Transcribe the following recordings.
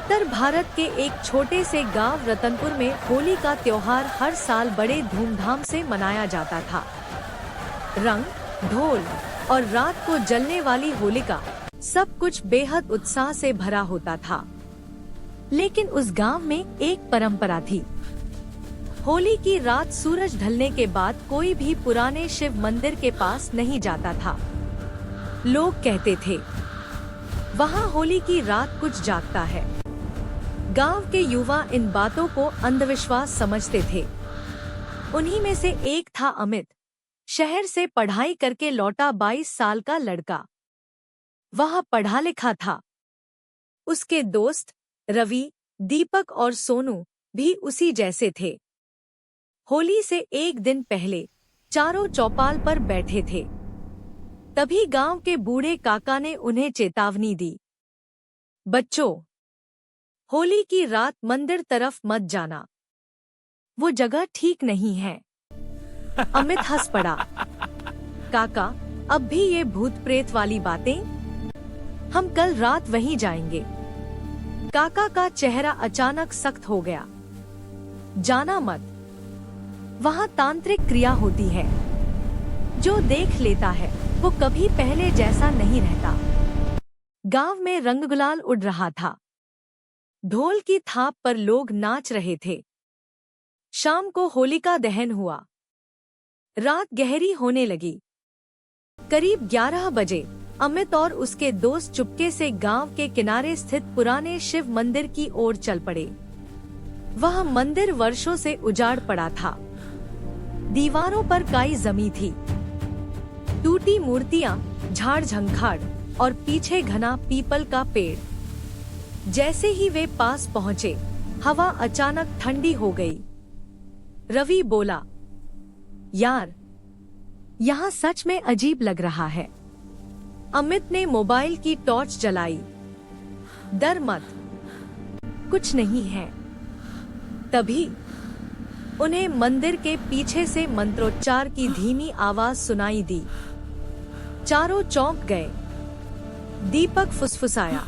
उत्तर भारत के एक छोटे से गांव रतनपुर में होली का त्योहार हर साल बड़े धूमधाम से मनाया जाता था। रंग, ढोल और रात को जलने वाली होलिका, सब कुछ बेहद उत्साह से भरा होता था। लेकिन उस गांव में एक परंपरा थी। होली की रात सूरज ढलने के बाद कोई भी पुराने शिव मंदिर के पास नहीं जाता था। लोग कहते थे, वहाँ होली की रात कुछ जागता है। गांव के युवा इन बातों को अंधविश्वास समझते थे। उन्हीं में से एक था अमित, शहर से पढ़ाई करके लौटा 22 साल का लड़का। वह पढ़ा लिखा था। उसके दोस्त रवि, दीपक और सोनू भी उसी जैसे थे। होली से एक दिन पहले चारों चौपाल पर बैठे थे। तभी गांव के बूढ़े काका ने उन्हें चेतावनी दी, बच्चों, होली की रात मंदिर तरफ मत जाना, वो जगह ठीक नहीं है। अमित हंस पड़ा, काका, अब भी ये भूत प्रेत वाली बातें? हम कल रात वहीं जाएंगे। काका का चेहरा अचानक सख्त हो गया। जाना मत, वहाँ तांत्रिक क्रिया होती है। जो देख लेता है वो कभी पहले जैसा नहीं रहता। गांव में रंग गुलाल उड़ रहा था। ढोल की थाप पर लोग नाच रहे थे। शाम को होलिका दहन हुआ। रात गहरी होने लगी। करीब 11 बजे अमित और उसके दोस्त चुपके से गांव के किनारे स्थित पुराने शिव मंदिर की ओर चल पड़े। वह मंदिर वर्षों से उजाड़ पड़ा था। दीवारों पर काई जमी थी। टूटी मूर्तियां, झाड़ झंखाड़ और पीछे घना पीपल का पेड़। जैसे ही वे पास पहुंचे, हवा अचानक ठंडी हो गई। रवि बोला, यार, यहाँ सच में अजीब लग रहा है। अमित ने मोबाइल की टॉर्च जलाई। डर मत, कुछ नहीं है। तभी उन्हें मंदिर के पीछे से मंत्रोच्चार की धीमी आवाज सुनाई दी। चारों चौंक गए। दीपक फुसफुसाया,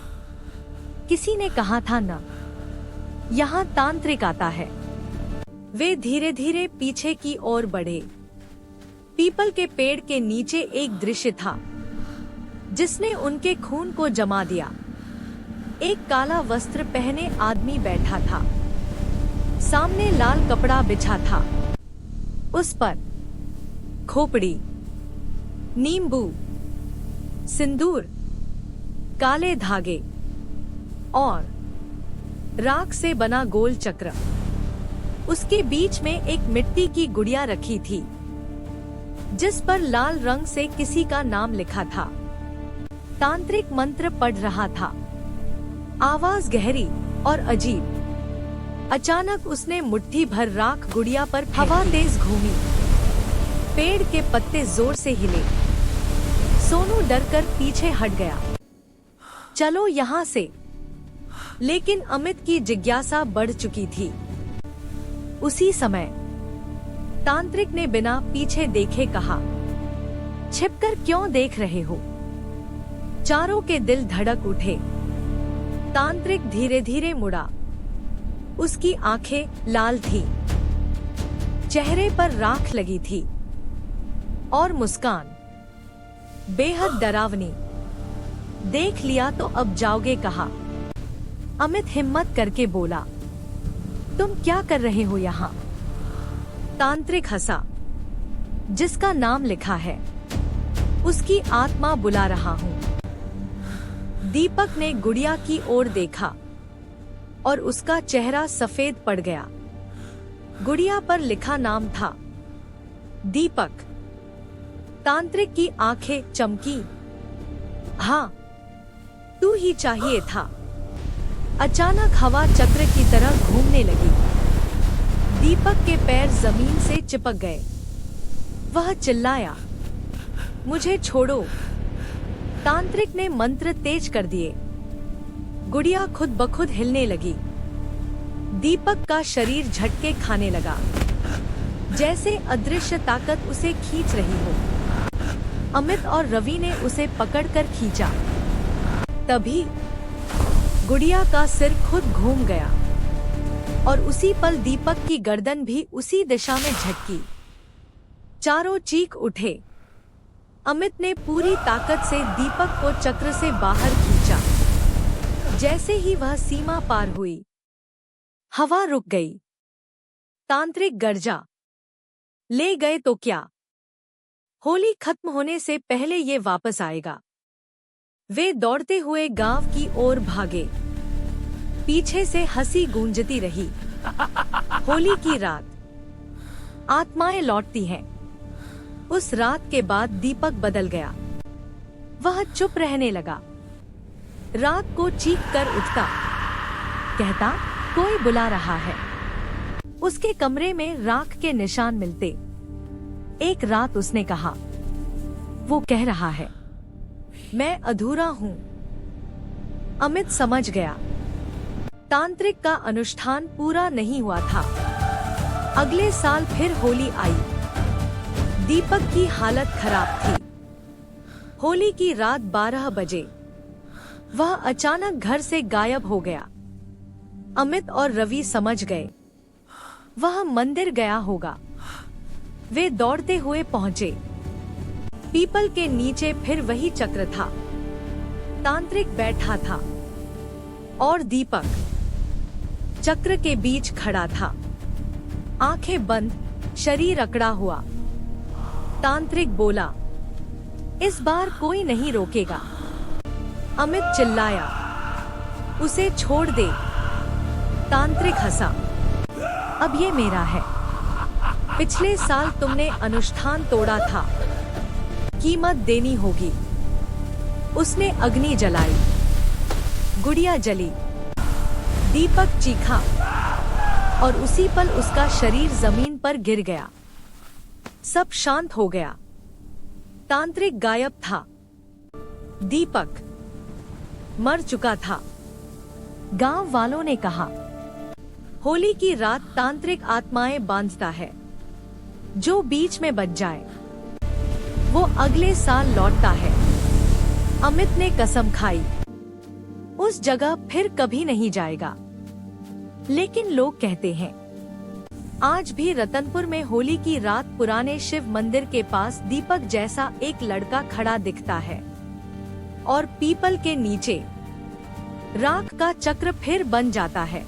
किसी ने कहा था न, यहाँ तांत्रिक आता है। वे धीरे धीरे पीछे की ओर बढ़े। पीपल के पेड़ के नीचे एक दृश्य था जिसने उनके खून को जमा दिया। एक काला वस्त्र पहने आदमी बैठा था। सामने लाल कपड़ा बिछा था। उस पर खोपड़ी, नींबू, सिंदूर, काले धागे और राख से बना गोल चक्र। उसके बीच में एक मिट्टी की गुड़िया रखी थी जिस पर लाल रंग से किसी का नाम लिखा था। तांत्रिक मंत्र पढ़ रहा था। आवाज गहरी और अजीब। अचानक उसने मुट्ठी भर राख गुड़िया पर हवा तेज घूमी। पेड़ के पत्ते जोर से हिले। सोनू डरकर पीछे हट गया। चलो यहाँ से। लेकिन अमित की जिज्ञासा बढ़ चुकी थी। उसी समय तांत्रिक ने बिना पीछे देखे कहा, छिपकर क्यों देख रहे हो? चारों के दिल धड़क उठे। तांत्रिक धीरे धीरे मुड़ा। उसकी आंखें लाल थी। चेहरे पर राख लगी थी और मुस्कान बेहद डरावनी। देख लिया तो अब जाओगे, कहा। अमित हिम्मत करके बोला, तुम क्या कर रहे हो यहाँ? तांत्रिक हंसा, जिसका नाम लिखा है उसकी आत्मा बुला रहा हूँ। दीपक ने गुड़िया की ओर देखा और उसका चेहरा सफेद पड़ गया। गुड़िया पर लिखा नाम था दीपक। तांत्रिक की आंखें चमकी। हाँ, तू ही चाहिए था। अचानक हवा चक्र की तरह घूमने लगी। दीपक के पैर जमीन से चिपक गए। वह चिल्लाया, मुझे छोड़ो। तांत्रिक ने मंत्र तेज कर दिए। गुड़िया खुद ब खुद हिलने लगी। दीपक का शरीर झटके खाने लगा, जैसे अदृश्य ताकत उसे खींच रही हो। अमित और रवि ने उसे पकड़कर खींचा। तभी गुड़िया का सिर खुद घूम गया और उसी पल दीपक की गर्दन भी उसी दिशा में झटकी। चारों चीख उठे। अमित ने पूरी ताकत से दीपक को चक्र से बाहर खींचा। जैसे ही वह सीमा पार हुई, हवा रुक गई। तांत्रिक गर्जा, ले गए तो क्या? होली खत्म होने से पहले ये वापस आएगा। वे दौड़ते हुए गांव की ओर भागे। पीछे से हंसी गूंजती रही। होली की रात, आत्माएं लौटती हैं। उस रात के बाद दीपक बदल गया। वह चुप रहने लगा। रात को चीख कर उठता, कहता कोई बुला रहा है। उसके कमरे में राख के निशान मिलते। एक रात उसने कहा, वो कह रहा है मैं अधूरा हूँ। अमित समझ गया, तांत्रिक का अनुष्ठान पूरा नहीं हुआ था। अगले साल फिर होली आई। दीपक की हालत खराब थी। होली की रात 12 बजे वह अचानक घर से गायब हो गया। अमित और रवि समझ गए, वह मंदिर गया होगा। वे दौड़ते हुए पहुंचे। पीपल के नीचे फिर वही चक्र था। तांत्रिक बैठा था और दीपक चक्र के बीच खड़ा था, आंखें बंद, शरीर अकड़ा हुआ। तांत्रिक बोला, इस बार कोई नहीं रोकेगा। अमित चिल्लाया, उसे छोड़ दे। तांत्रिक हंसा, अब ये मेरा है। पिछले साल तुमने अनुष्ठान तोड़ा था, कीमत देनी होगी। उसने अग्नि जलाई। गुड़िया जली। दीपक चीखा और उसी पल उसका शरीर जमीन पर गिर गया। सब शांत हो गया। तांत्रिक गायब था। दीपक मर चुका था। गांव वालों ने कहा, होली की रात तांत्रिक आत्माएं बांधता है। जो बीच में बच जाए वो अगले साल लौटता है। अमित ने कसम खाई, उस जगह फिर कभी नहीं जाएगा। लेकिन लोग कहते हैं, आज भी रतनपुर में होली की रात पुराने शिव मंदिर के पास दीपक जैसा एक लड़का खड़ा दिखता है और पीपल के नीचे राख का चक्र फिर बन जाता है।